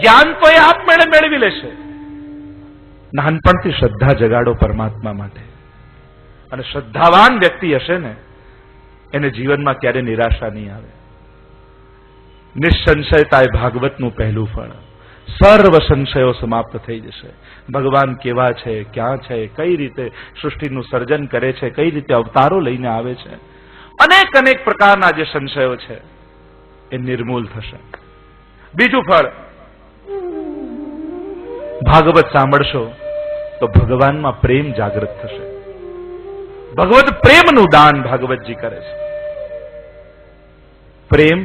જ્ઞાન તો એ આપમેળે મેળવી લેશે. નાનપણથી શ્રદ્ધા જગાડો પરમાત્મા માટે, અને શ્રદ્ધાવાન વ્યક્તિ હશે ને એને જીવનમાં ક્યારે નિરાશા નહીં આવે. નિસંશયતા એ ભાગવતનું પહેલું ફળ. સર્વ સંશયો સમાપ્ત થઈ જશે. ભગવાન કેવા છે, ક્યાં છે, કઈ રીતે સૃષ્ટિનું સર્જન કરે છે, કઈ રીતે અવતારો લઈને આવે છે, અનેક અનેક પ્રકારના જે સંશયો છે એ નિર્મૂલ થશે. બીજું ફળ, ભાગવત સાંભળશો તો ભગવાનમાં પ્રેમ જાગૃત થશે. ભગવત પ્રેમનું દાન ભાગવતજી કરે છે. પ્રેમ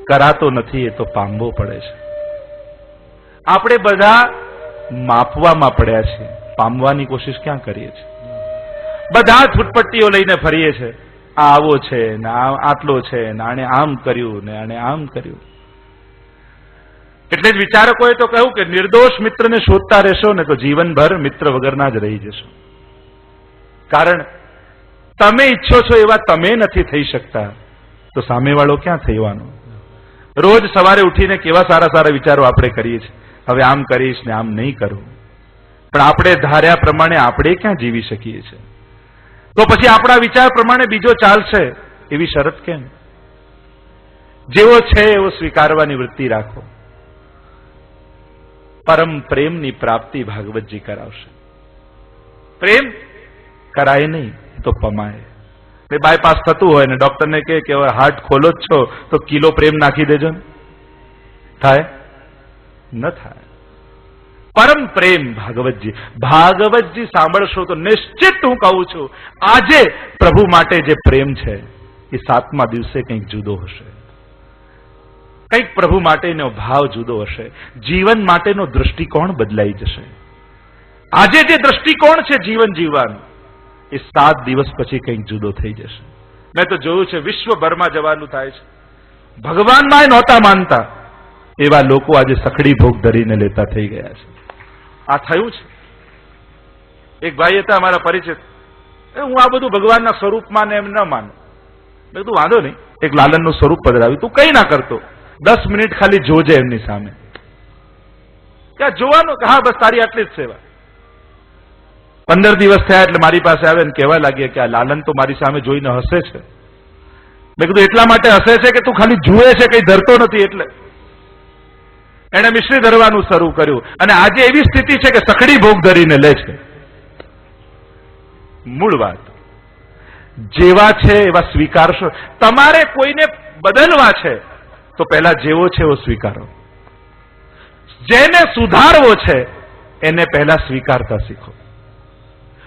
કરાતો નથી, એ તો પામવો પડે છે. આપણે બધા માપવામાં પડ્યા છીએ, પામવાની કોશિશ ક્યાં કરીએ છીએ? બધા ફૂટપટ્ટીઓ લઈને ફરીએ છીએ. આ આવો છે ને આટલો છે ને આણે આમ કર્યું ને આણે આમ કર્યું. એટલે જ વિચારકોએ તો કહ્યું કે નિર્દોષ મિત્રને શોધતા રહેશો ને તો જીવનભર મિત્ર વગરના જ રહી જશો. કારણ તમે ઈચ્છો છો એવા તમે નથી થઈ શકતા, તો સામેવાળો ક્યાં થવાનો? રોજ સવારે ઉઠીને કેવા સારા સારા વિચારો આપણે કરીએ છીએ, હવે આમ કરીશ ને આમ નહીં કરું, પણ આપણે ધાર્યા પ્રમાણે આપણે ક્યાં જીવી શકીએ છીએ? તો પછી આપણા વિચાર પ્રમાણે બીજો ચાલશે એવી શરત કેમ? જેવો છે એવો સ્વીકારવાની વૃત્તિ રાખો. પરમ પ્રેમની પ્રાપ્તિ ભાગવતજી કરાવશે. પ્રેમ કરાય નહીં તો પમાય. બાયપાસ થતું હોય ને ડોક્ટરને કહે કે હવે હાર્ટ ખોલો જ છો તો કિલો પ્રેમ નાખી દેજો ને, થાય? ન થાય. પરમ પ્રેમ ભાગવતજી. ભાગવતજી સાંભળશો તો નિશ્ચિત હું કહું છું, આજે પ્રભુ માટે જે પ્રેમ છે એ 7મા દિવસે કંઈક જુદો હશે. કંઈક પ્રભુ માટેનો ભાવ જુદો હશે. જીવન માટેનો દૃષ્ટિકોણ બદલાઈ જશે. આજે જે દૃષ્ટિકોણ છે જીવન જીવવાનું, એ 7 દિવસ પછી કંઈક જુદો થઈ જશે. મેં તો જોયું છે, વિશ્વભરમાં જવાનું થાય છે. ભગવાનમાં નહોતા માનતા એવા લોકો આજે સખડી ભોગ ધરીને લેતા થઈ ગયા છે. આ થયું છે. એક ભાઈ હતા અમારા પરિચિત, હું આ બધું ભગવાનના સ્વરૂપમાં ને એમ ન માનું. મેં કીધું વાંધો નહીં, એક લાલનનું સ્વરૂપ પધરાવ્યું, તું કઈ ના કરતો, 10 મિનિટ ખાલી જોજે એમની સામે. ક્યાં જોવાનું? હા બસ તારી આટલી જ સેવા. 15 દિવસ થયા એટલે મારી પાસે આવે ને કહેવા લાગ્યા કે આ લાલન તો મારી સામે જોઈને હસે છે. મેં કીધું એટલા માટે હસે છે કે તું ખાલી જુએ છે, કઈ ધરતો નથી. એટલે એને મિશ્રી ધરવાનું શરૂ કર્યું, અને આજે એવી સ્થિતિ છે કે સખડી ભોગ ધરીને લે છે. મૂળ વાત, જેવા છે એવા સ્વીકારશો. તમારે કોઈને બદલવા છે તો પહેલા જેવો છે એવો સ્વીકારો. જેને સુધારવો છે એને પહેલા સ્વીકારતા શીખો.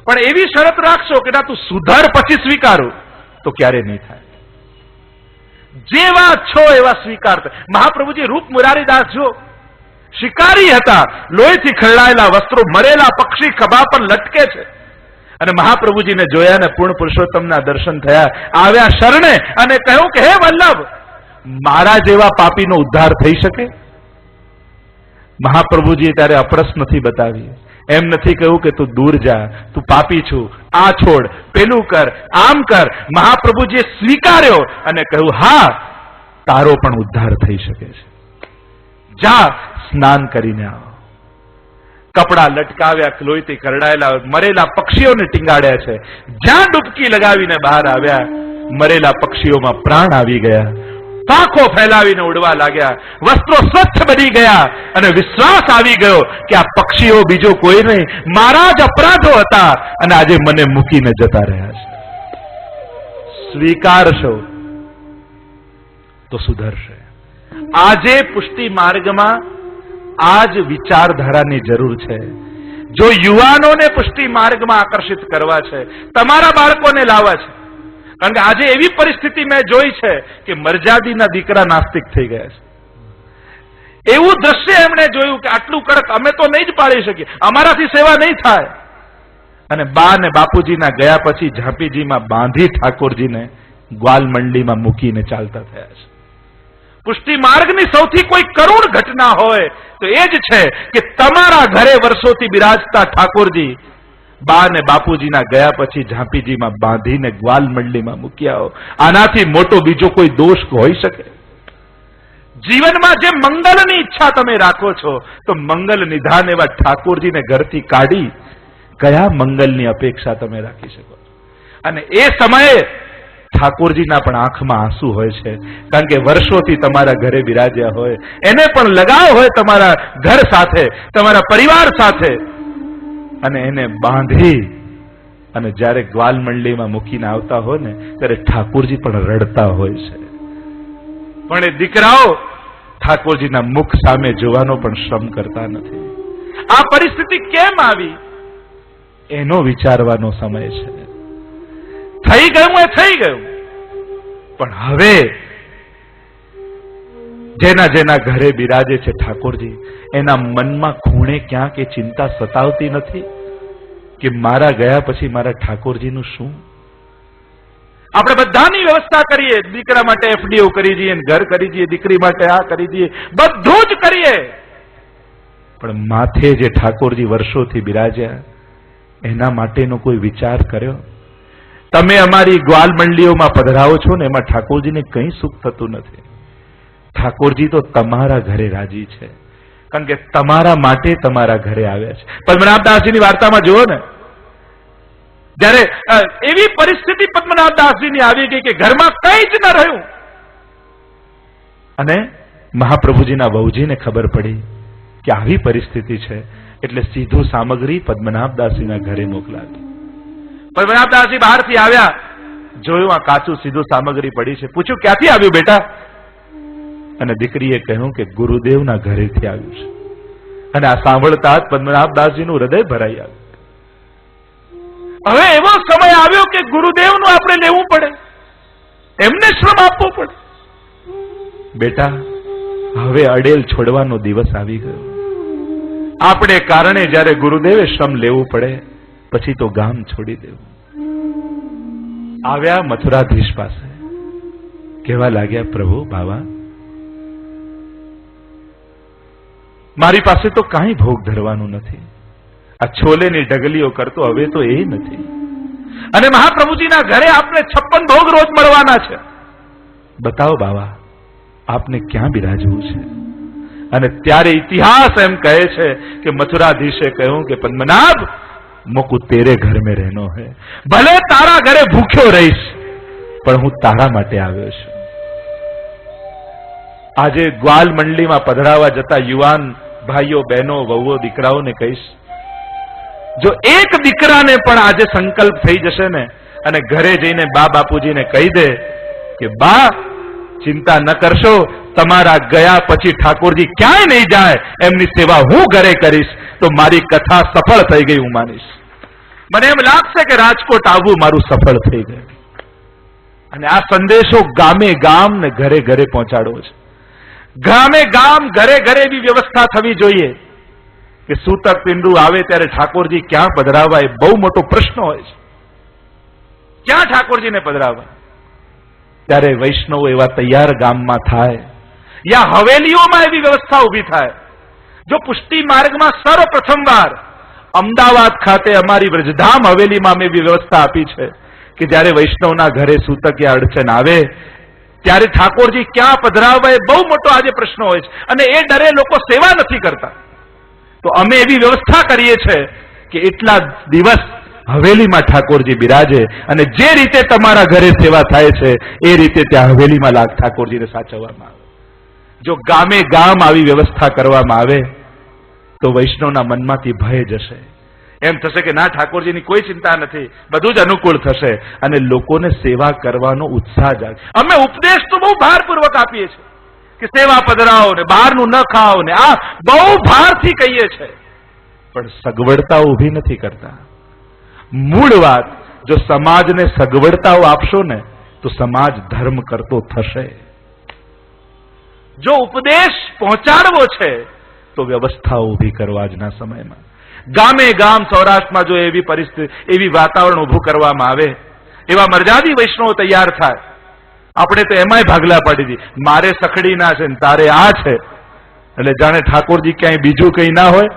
પણ એવી શરત રાખશો કે ના તું સુધાર પછી સ્વીકારું, તો ક્યારે નહીં થાય. જેવા છો એવા સ્વીકારતા. મહાપ્રભુજી રૂપ મુરારીદાસ જો શિકારી હતા, લોહીથી ખરડાયેલા વસ્ત્રો, મરેલા પક્ષી ખભા પર લટકે છે, અને મહાપ્રભુજીને જોયા ને પૂર્ણ પુરુષોત્તમના દર્શન થયા, આવ્યા શરણે અને કહ્યું કે હે વલ્લભ, મારા જેવા પાપીનો ઉદ્ધાર થઈ શકે? મહાપ્રભુજીએ ત્યારે અપરસ નથી બતાવી. એમ નથી કહ્યું કે તું દૂર જા, તું પાપી છું, આ છોડ, પેલું કર, આમ કર. મહાપ્રભુજીએ સ્વીકાર્યો અને કહ્યું હા, તારો પણ ઉદ્ધાર થઈ શકે છે. જા, સ્નાન કરીને આવો. કપડા લટકાવ્યા, લોહીથી ખરડાયેલા મરેલા પક્ષીઓને ટીંગાડ્યા છે. જ્યાં ડૂબકી લગાવીને બહાર આવ્યા, મરેલા પક્ષીઓમાં પ્રાણ આવી ગયા, પાંખો ફેલાવીને ઉડવા લાગ્યા, વસ્ત્રો સ્વચ્છ બની ગયા, અને વિશ્વાસ આવી ગયો કે આ પક્ષીઓ બીજો કોઈ નહીં, મારા જ અપરાધો હતા, અને આજે મને મૂકીને જતા રહ્યા છે. સ્વીકારશો તો સુધરશે. આજે પુષ્ટિ માર્ગમાં આ જ વિચારધારાની જરૂર છે. જો યુવાનોને પુષ્ટિ માર્ગમાં આકર્ષિત કરવા છે, તમારા બાળકોને લાવવા છે. કારણ કે આજે એવી પરિસ્થિતિ મેં જોઈ છે કે મરજાદીના દીકરા નાસ્તિક થઈ ગયા છે. એવું દ્રશ્ય એમણે જોયું કે આટલું કડક અમે તો નહીં જ પાડી શકીએ, અમારાથી સેવા નહીં થાય. અને બા ને બાપુજીના ગયા પછી ઝાંપીજીમાં બાંધી ઠાકોરજીને ગ્વાલ મંડીમાં મૂકીને ચાલતા થયા છે. પુષ્ટિ માર્ગની સૌથી કોઈ કરુણ ઘટના હોય તો એ જ છે કે તમારા ઘરે વર્ષોથી બિરાજતા ઠાકોરજી બા ને બાપુજીના ગયા પછી ઝાંપીજીમાં બાંધીને ગ્વાલ મંડીમાં મૂક્યા હો. આનાથી મોટો બીજો કોઈ દોષ હોઈ શકે? જીવનમાં જે મંગલની ઈચ્છા તમે રાખો છો, તો મંગલ નિધાન એવા ઠાકોરજીને ઘરથી કાઢી કયા મંગલની અપેક્ષા તમે રાખી શકો? અને એ સમયે ઠાકોરજીના પણ આંખમાં આંસુ હોય છે, કારણ કે વર્ષોથી તમારા ઘરે બિરાજ્યા હોય, એને પણ લગાવ હોય તમારા ઘર સાથે, તમારા પરિવાર સાથે, અને એને બાંધી અને જ્યારે ગ્વાલ મંડળીમાં મૂકીને આવતા હોય ને, ત્યારે ઠાકોરજી પણ રડતા હોય છે. પણ એ દીકરાઓ ઠાકોરજીના મુખ સામે જોવાનો પણ શ્રમ કરતા નથી. આ પરિસ્થિતિ કેમ આવી એનો વિચારવાનો સમય છે. થઈ ગયું એ થઈ ગયું, પણ હવે જેના જેના ઘરે બિરાજે છે ઠાકોરજી, એના મનમાં ખૂણે ક્યાંક એ ચિંતા સતાવતી નથી કે મારા ગયા પછી મારા ઠાકોરજીનું શું? આપણે બધાની વ્યવસ્થા કરીએ, દીકરા માટે એફડીઓ કરી દઈએ, ઘર કરી દઈએ, દીકરી માટે આ કરી દઈએ, બધું જ કરીએ, પણ માથે જે ઠાકોરજી વર્ષોથી બિરાજ્યા એના માટેનો કોઈ વિચાર કર્યો? તમે અમારી ગ્વાલ મંડળીઓમાં પધરાવો છો ને, એમાં ઠાકોરજીને કંઈ સુખ થતું નથી. ઠાકોરજી તો તમારા ઘરે રાજી છે, કારણ કે તમારા માટે તમારા ઘરે આવ્યા છે. પદ્મનાભદાસજીની વાર્તામાં જુઓ ને, જ્યારે એવી પરિસ્થિતિ પદ્મનાભદાસજીની આવી ગઈ કે ઘરમાં કંઈ જ ન રહ્યું, અને મહાપ્રભુજીના વહુજીને ખબર પડી કે આવી પરિસ્થિતિ છે, એટલે સીધું સામગ્રી પદ્મનાભદાસજીના ઘરે મોકલાવી. પદ્મનાભદાસજી બહારથી આવ્યા, જોયું આ કાચું સીધું સામગ્રી પડી છે. પૂછ્યું, ક્યાંથી આવ્યું બેટા? અને દીકરીએ કહ્યું કે ગુરુદેવના ઘરેથી આવ્યું છે. અને આ સાંભળતા જ પદ્મનાભદાસજીનું હૃદય ભરાઈ આવ્યું. હવે એવો સમય આવ્યો કે ગુરુદેવનું આપણે લેવું પડે, એમને શ્રમ આપવો પડે. બેટા, હવે અડેલ છોડવાનો દિવસ આવી ગયો. આપણે કારણે જયારે ગુરુદેવે શ્રમ લેવું પડે, પછી તો ગામ છોડી દેવું. આવ્યા મથુરાધીશ પાસે, કહેવા લાગ્યા, પ્રભુ બાવા, મારી પાસે તો કાંઈ ભોગ ધરવાનું નથી. આ છોલેની ઢગલીઓ કરતો હવે તો એ નથી, અને મહાપ્રભુજીના ઘરે આપને 56 ભોગ રોજ મળવાના છે. બતાવો બાવા, આપને ક્યાં બિરાજવું છે? અને ત્યારે ઇતિહાસ એમ કહે છે કે મથુરાધીશે કહ્યું કે પદ્મનાભ, મુકુ તેરે ઘર में રહેનો હૈ, ભલે તારા ઘરે ભૂખ્યો રહીશ, પણ હું તારા માટે આવ્યો છું. આજે ગ્વાલ મંડળીમાં પધરાવા જતા યુવાન ભાઈઓ, બહેનો, વહુઓ, દીકરાઓને કહીશ, જો એક દીકરાને પણ આજે સંકલ્પ થઈ જશે ને, અને ઘરે જઈને બા બાપુજીને કહી દે કે બા, ચિંતા ન કરશો, તમારા ગયા પછી ઠાકોરજી ક્યાંય નહીં જાય, એમની સેવા હું ઘરે કરીશ, તો મારી કથા સફળ થઈ ગઈ હું માનીશ. મને એમ લાગશે કે રાજકોટ આવવું મારું સફળ થઈ ગયું. અને આ સંદેશો ગામે ગામ ને ઘરે ઘરે પહોંચાડવો છે. ગામે ગામ, ઘરે ઘરે એવી વ્યવસ્થા થવી જોઈએ કે સૂતક પિંડુ આવે ત્યારે ઠાકોરજી ક્યાં પધરાવવા, એ બહુ મોટો પ્રશ્ન હોય છે. ક્યાં ઠાકોરજીને પધરાવવા? ત્યારે વૈષ્ણવો એવા તૈયાર ગામમાં થાય, યા હવેલીઓમાં એવી વ્યવસ્થા ઉભી થાય. જો પુષ્ટિ માર્ગમાં સર્વપ્રથમવાર અમદાવાદ ખાતે અમારી વ્રજધામ હવેલીમાં અમે એવી વ્યવસ્થા આપી છે કે જ્યારે વૈષ્ણવના ઘરે સૂતક યા અડચણ આવે ત્યારે ઠાકોરજી ક્યાં પધરાવવા, એ બહુ મોટો આજે પ્રશ્ન હોય છે, અને એ ડરે લોકો સેવા નથી કરતા. તો અમે એવી વ્યવસ્થા કરીએ છીએ કે એટલા દિવસ હવેલીમાં ઠાકોરજી બિરાજે, અને જે રીતે તમારા ઘરે સેવા થાય છે એ રીતે ત્યાં હવેલીમાં ઠાકોરજીને સાચવવામાં આવે. જો ગામે ગામ આવી વ્યવસ્થા કરવામાં આવે તો વૈષ્ણવના મનમાંથી ભય જશે. એમ થશે કે ના, ઠાકોરજીની કોઈ ચિંતા નથી, બધું જ અનુકૂળ થશે, અને લોકોને સેવા કરવાનો ઉત્સાહ જાગે. અમે ઉપદેશ તો બહુ ભારપૂર્વક આપીએ છીએ કે સેવા પધરાવો ને બહારનું ન ખાઓ ને, આ બહુ ભારથી કહીએ છીએ, પણ સગવડતા ઊભી નથી કરતા. મૂળ વાત, જો સમાજને સગવડતાઓ આપશો ને તો સમાજ ધર્મ કરતો થશે. જો ઉપદેશ પહોંચાડવો છે તો વ્યવસ્થાઓ ઊભી કરવા આજના સમયમાં. ગામે ગામ સૌરાષ્ટ્રમાં જો એવી પરિસ્થિતિ, એવી વાતાવરણ ઊભું કરવામાં આવે, એવા મર્યાદી વૈષ્ણવો તૈયાર થાય. આપણે તો એમાંય ભાગલા પાડી દી, મારે સખડી ના છે ને તારે આ છે, એટલે જાણે ઠાકોરજી ક્યાંય બીજું કંઈ ના હોય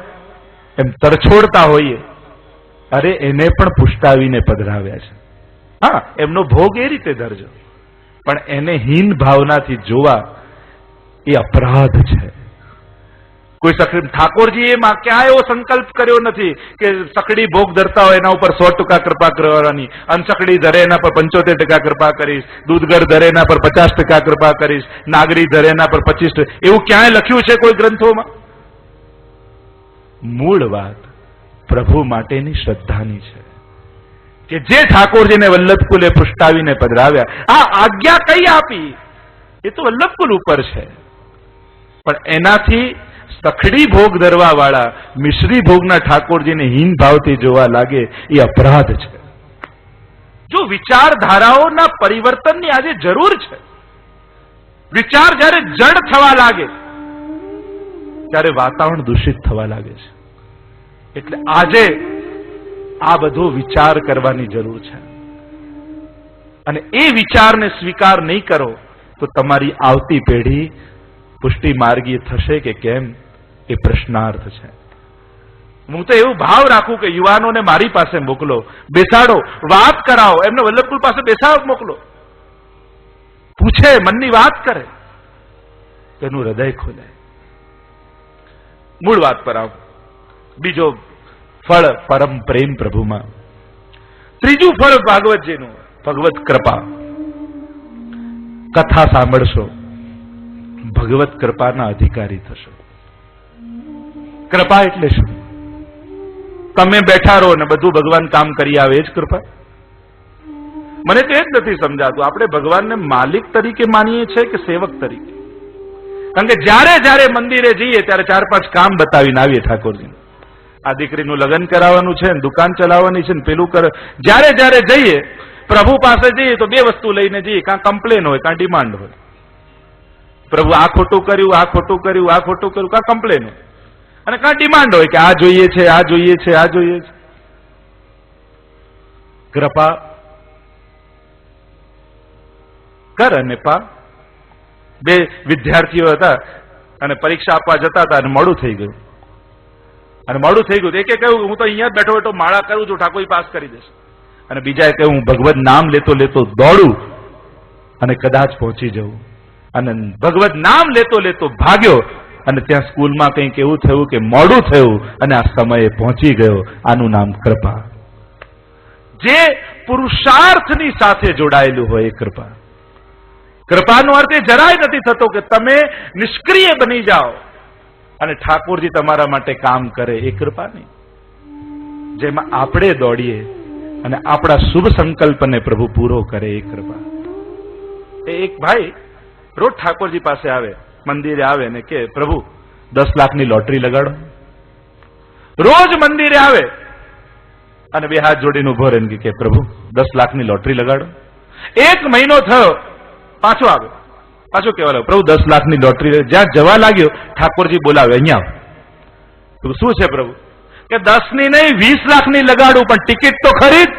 એમ તરછોડતા હોઈએ. અરે એને પણ પુષ્ટાવીને પધરાવ્યા છે. હા, એમનો ભોગ એ રીતે ધરજો, પણ એને હીન ભાવનાથી જોવા એ અપરાધ છે. કોઈ ઠાકોરજીએ ક્યાં એવો સંકલ્પ કર્યો નથી કે સકડી ભોગ ધરતા હોય એના ઉપર 100% કૃપા કરવાની, અનસકડી ધરે એના પર 75% કૃપા કરીશ, દૂધગર ધરે એના પર 50% કૃપા કરીશ, નાગરી ધરે એના પર 25%. એવું ક્યાંય લખ્યું છે કોઈ ગ્રંથોમાં? મૂળ વાત પ્રભુ માટેની શ્રદ્ધાની છે કે જે ઠાકોરજીને વલ્લભકુલે પૃષ્ઠાવીને પધરાવ્યા, આ આજ્ઞા કઈ આપી એ તો વલ્લભકુલ ઉપર છે, પણ એનાથી સખડી ભોગ ધરવા વાળા મિશ્રી ભોગના ઠાકોરજીને હીન ભાવથી જોવા લાગે એ અપરાધ છે. જો વિચારધારાઓના પરિવર્તનની આજે જરૂર છે. વિચાર જ્યારે જડ થવા લાગે ત્યારે વાતાવરણ દૂષિત થવા લાગે છે. એટલે આજે આ બધો વિચાર કરવાની જરૂર છે, અને એ વિચારને સ્વીકાર નહીં કરો તો તમારી આવતી પેઢી પુષ્ટિ માર્ગી થશે કે કેમ એ પ્રશ્નાર્થ છે. હું તો એવું ભાવ રાખું કે યુવાનોને મારી પાસે મોકલો, બેસાડો, વાત કરાવો, એમને વલ્લભકુલ પાસે બેસાડ મોકલો, પૂછે, મનની વાત કરે, તેનું હૃદય ખોલે. મૂળ વાત પર આવો. બીજો ફળ પરમ પ્રેમ પ્રભુમાં. ત્રીજું ફળ ભાગવતજીનું ભગવત કૃપા. કથા સાંભળશો, ભગવત કૃપાના અધિકારી થશો. કૃપા એટલે શું? તમે બેઠા રહો ને બધું ભગવાન કામ કરી આવે એ જ કૃપા? મને તો એ જ નથી સમજાતું, આપણે ભગવાનને માલિક તરીકે માનીએ છીએ કે સેવક તરીકે? કારણ કે જ્યારે જ્યારે મંદિરે જઈએ ત્યારે 4-5 કામ બતાવીને આવીએ ઠાકોરજીને. આ દીકરીનું લગ્ન કરાવવાનું છે, દુકાન ચલાવવાની છે, પેલું કરે. જ્યારે જ્યારે જઈએ પ્રભુ પાસે જઈએ તો 2 વસ્તુ લઈને જઈએ, કાં કમ્પ્લેન હોય કાં ડિમાન્ડ હોય. પ્રભુ આ ખોટું કર્યું, આ ખોટું કર્યું, આ ખોટું કર્યું, કાં કમ્પ્લેન હોય, અને કાં ડિમાન્ડ હોય કે આ જોઈએ છે, આ જોઈએ છે, આ જોઈએ છે. કૃપા કર અને પા. 2 વિદ્યાર્થીઓ હતા અને પરીક્ષા આપવા જતા હતા અને મોડું થઈ ગયું. અને મોડું થઈ ગયું એકે કહ્યું હું તો અહીંયા જ બેઠો બેઠો માળા કરું છું, ઠાકોર પાસ કરી દેશે. અને બીજાએ કહ્યું હું ભગવત નામ લેતો લેતો દોડું અને કદાચ પહોંચી જવું. અને ભગવત નામ લેતો લેતો ભાગ્યો અને ત્યાં સ્કૂલમાં કંઈક એવું થયું કે મોડું થયું અને આ સમયે પહોંચી ગયો. આનું નામ કૃપા. જે પુરુષાર્થની સાથે જોડાયેલું હોય એ કૃપા. કૃપાનો અર્થ એ જરાય નથી થતો કે તમે નિષ્ક્રિય બની જાઓ અને ઠાકોરજી તમારા માટે કામ કરે, એ કૃપા નહીં. જેમાં આપણે દોડીએ અને આપણા શુભ સંકલ્પને પ્રભુ પૂરો કરે એ કૃપા. એક ભાઈ રોજ ઠાકોરજી પાસે આવે, મંદિરે આવે ને કે પ્રભુ 10 લાખની લોટરી લગાડો. રોજ મંદિરે આવે અને 2 હાથ જોડીને ઉભો રહીને કે પ્રભુ 10 લાખની લોટરી લગાડો. 1 મહિનો થયો, પાછો આવે, પાછો કહેવા લાગ્યો પ્રભુ 10 લાખની લોટરી. જ્યાં જવા લાગ્યો ઠાકોરજી બોલાવે, અહીંયા આવ. શું છે પ્રભુ? કે 10 ની નહીં 20 લાખની લગાડું, પણ ટિકિટ તો ખરીદ.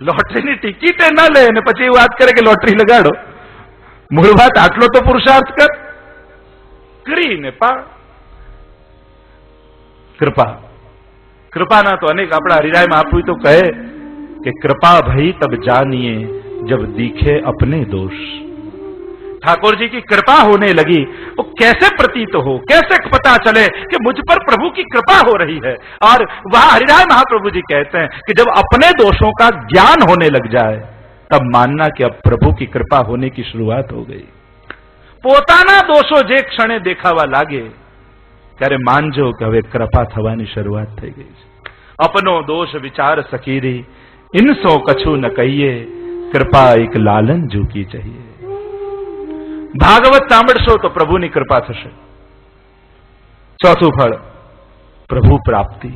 લોટરીની ટિકિટ એ ના લે અને પછી વાત કરે કે લોટરી લગાડો. મૂળ વાત આટલો તો પુરુષાર્થ કર. કરીને પા. કૃપા. કૃપાના તો અનેક આપણા હરિરાયમાં આપ્યું તો કહે કે કૃપા ભઈ તબ જાનિए जब दिखे अपने दोष. ठाकुर जी की कृपा होने लगी वो कैसे प्रतीत हो, कैसे पता चले कि मुझ पर प्रभु की कृपा हो रही है. और वह हरिराय महाप्रभु जी कहते हैं कि जब अपने दोषों का ज्ञान होने लग जाए तब मानना कि अब प्रभु की कृपा होने की शुरुआत हो गई. પોતાના દોષો જે ક્ષણે દેખાવા લાગે ત્યારે માનજો કે હવે કૃપા થવાની શરૂઆત થઈ ગઈ છે. અપનો દોષ વિચાર સકીરી ઇનસો કછું ન કહીએ, કૃપા એક લાલન ઝૂકી ચાહીએ. ભાગવત સાંભળશો તો પ્રભુની કૃપા થશે. ચોથું ફળ પ્રભુ પ્રાપ્તિ.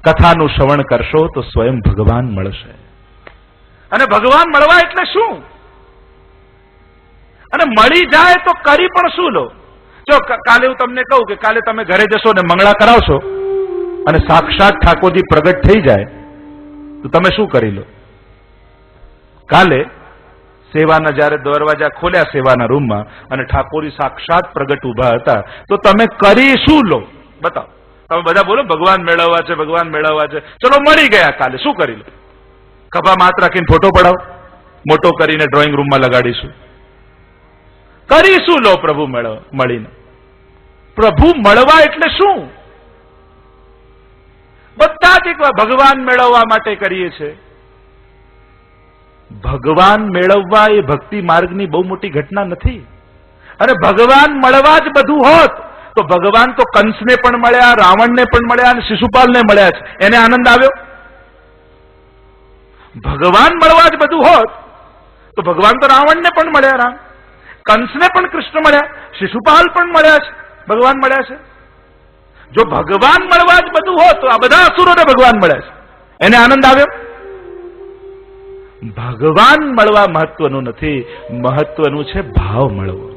કથાનું શ્રવણ કરશો તો સ્વયં ભગવાન મળશે. અને ભગવાન મળવા એટલે શું? અને મળી જાય તો કરી પણ શું લો? જો કાલે હું તમને કહું કે કાલે તમે ઘરે જશો ને મંગળા કરાવશો અને સાક્ષાત ઠાકોરજી પ્રગટ થઈ જાય તો તમે શું કરી લો? કાલે સેવાના જયારે દરવાજા ખોલ્યા સેવાના રૂમમાં અને ઠાકોરજી સાક્ષાત પ્રગટ ઉભા હતા તો તમે કરી શું લો? બતાવો. તમે બધા બોલો ભગવાન મેળવવા છે, ભગવાન મેળવવા છે. ચલો મળી ગયા, કાલે શું કરી લો? ખભા માથ રાખીને ફોટો પડાવો, મોટો કરીને ડ્રોઈંગ રૂમમાં લગાડીશું. કરીશું લો પ્રભુ મળીને. પ્રભુ મળવા એટલે શું? બધા જ એક ભગવાન મેળવવા માટે કરીએ છીએ. ભગવાન મેળવવા એ ભક્તિ માર્ગની બહુ મોટી ઘટના નથી. અને ભગવાન મળવા જ બધું હોત તો ભગવાન તો કંસને પણ મળ્યા, રાવણને પણ મળ્યા અને શિશુપાલને મળ્યા છે. એને આનંદ આવ્યો? ભગવાન મળવા જ બધું હોત તો ભગવાન તો રાવણને પણ મળ્યા, રામ, કંસને પણ કૃષ્ણ મળ્યા, શિશુપાલ પણ મળ્યા છે, ભગવાન મળ્યા છે. જો ભગવાન મળવા જ બધું હોત તો આ બધા અસુરોને ભગવાન મળ્યા છે. એને આનંદ આવ્યો? ભગવાન મળવા મહત્વનું નથી, મહત્વનું છે ભાવ મળવો.